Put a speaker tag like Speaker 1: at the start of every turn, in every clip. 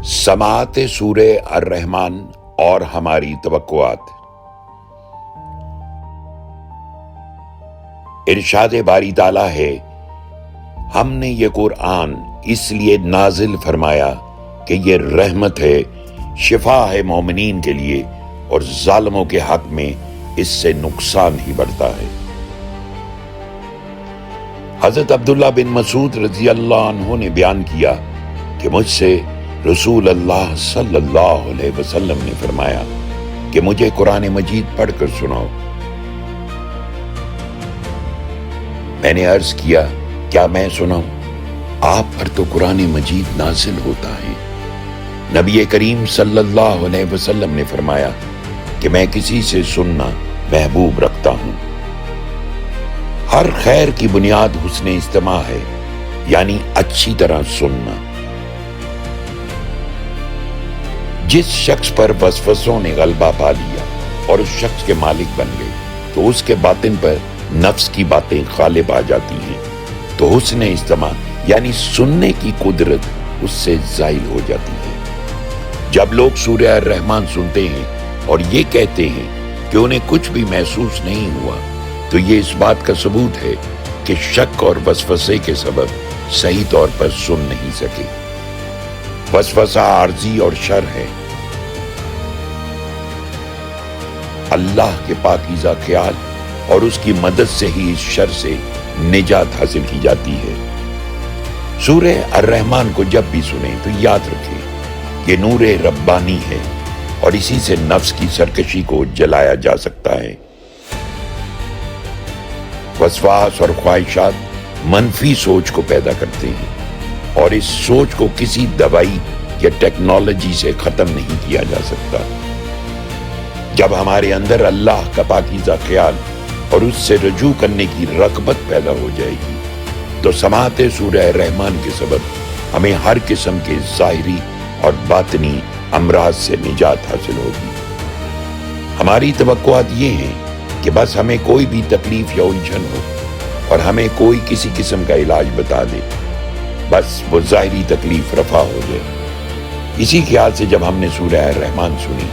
Speaker 1: سماعت سورہ الرحمن اور ہماری توقعات۔ ارشاد باری تعالیٰ ہے، ہم نے یہ قرآن اس لیے نازل فرمایا کہ یہ رحمت ہے، شفا ہے مومنین کے لیے، اور ظالموں کے حق میں اس سے نقصان ہی بڑھتا ہے۔ حضرت عبداللہ بن مسعود رضی اللہ عنہ نے بیان کیا کہ مجھ سے رسول اللہ صلی اللہ علیہ وسلم نے فرمایا کہ مجھے قرآن مجید پڑھ کر سناؤ۔ میں نے عرض کیا، کیا میں سناؤں؟ آپ پر تو قرآن مجید نازل ہوتا ہے۔ نبی کریم صلی اللہ علیہ وسلم نے فرمایا کہ میں کسی سے سننا محبوب رکھتا ہوں۔ ہر خیر کی بنیاد حسن استماع ہے، یعنی اچھی طرح سننا۔ جس شخص پر وسوسوں نے غلبہ پا لیا اور اس شخص کے مالک بن گئے تو اس کے باطن پر نفس کی باتیں غالب آ جاتی ہیں، تو حسن استماع یعنی سننے کی قدرت اس سے زائل ہو جاتی ہے۔ جب لوگ سورہ الرحمن سنتے ہیں اور یہ کہتے ہیں کہ انہیں کچھ بھی محسوس نہیں ہوا، تو یہ اس بات کا ثبوت ہے کہ شک اور وسوسے کے سبب صحیح طور پر سن نہیں سکے۔ وسوسہ عارضی اور شر ہے۔ اللہ کے پاکیزہ خیال اور اس کی مدد سے ہی اس شر سے نجات حاصل کی جاتی ہے۔ سورہ الرحمن کو جب بھی سنیں تو یاد رکھیں کہ نور ربانی ہے اور اسی سے نفس کی سرکشی کو جلایا جا سکتا ہے۔ وسواس اور خواہشات منفی سوچ کو پیدا کرتے ہیں، اور اس سوچ کو کسی دوائی یا ٹیکنالوجی سے ختم نہیں کیا جا سکتا۔ جب ہمارے اندر اللہ کا پاکیزہ خیال اور اس سے رجوع کرنے کی رغبت پیدا ہو جائے گی تو سماعت سورہ الرحمن کے سبب ہمیں ہر قسم کے ظاہری اور باطنی امراض سے نجات حاصل ہوگی۔ ہماری توقعات یہ ہیں کہ بس ہمیں کوئی بھی تکلیف یا الجھن ہو اور ہمیں کوئی کسی قسم کا علاج بتا دے، بس وہ ظاہری تکلیف رفع ہو جائے۔ اسی خیال سے جب ہم نے سورہ الرحمن سنی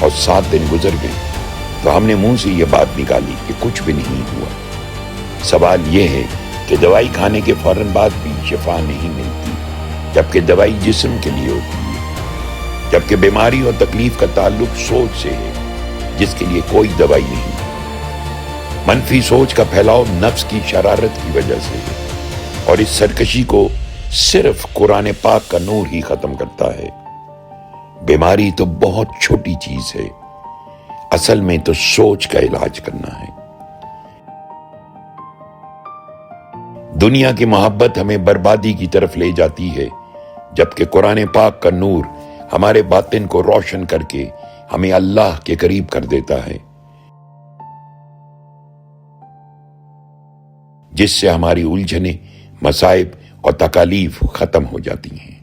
Speaker 1: اور 7 دن گزر گئے تو ہم نے منہ سے یہ بات نکالی کہ کچھ بھی نہیں ہوا۔ سوال یہ ہے کہ دوائی کھانے کے فوراً بعد بھی شفا نہیں ملتی، جبکہ دوائی جسم کے لیے ہوتی ہے، جبکہ بیماری اور تکلیف کا تعلق سوچ سے ہے جس کے لیے کوئی دوائی نہیں۔ منفی سوچ کا پھیلاؤ نفس کی شرارت کی وجہ سے ہے، اور اس سرکشی کو صرف قرآن پاک کا نور ہی ختم کرتا ہے۔ بیماری تو بہت چھوٹی چیز ہے، اصل میں تو سوچ کا علاج کرنا ہے۔ دنیا کی محبت ہمیں بربادی کی طرف لے جاتی ہے، جبکہ قرآن پاک کا نور ہمارے باطن کو روشن کر کے ہمیں اللہ کے قریب کر دیتا ہے، جس سے ہماری الجھنیں، مصائب اور تکالیف ختم ہو جاتی ہیں۔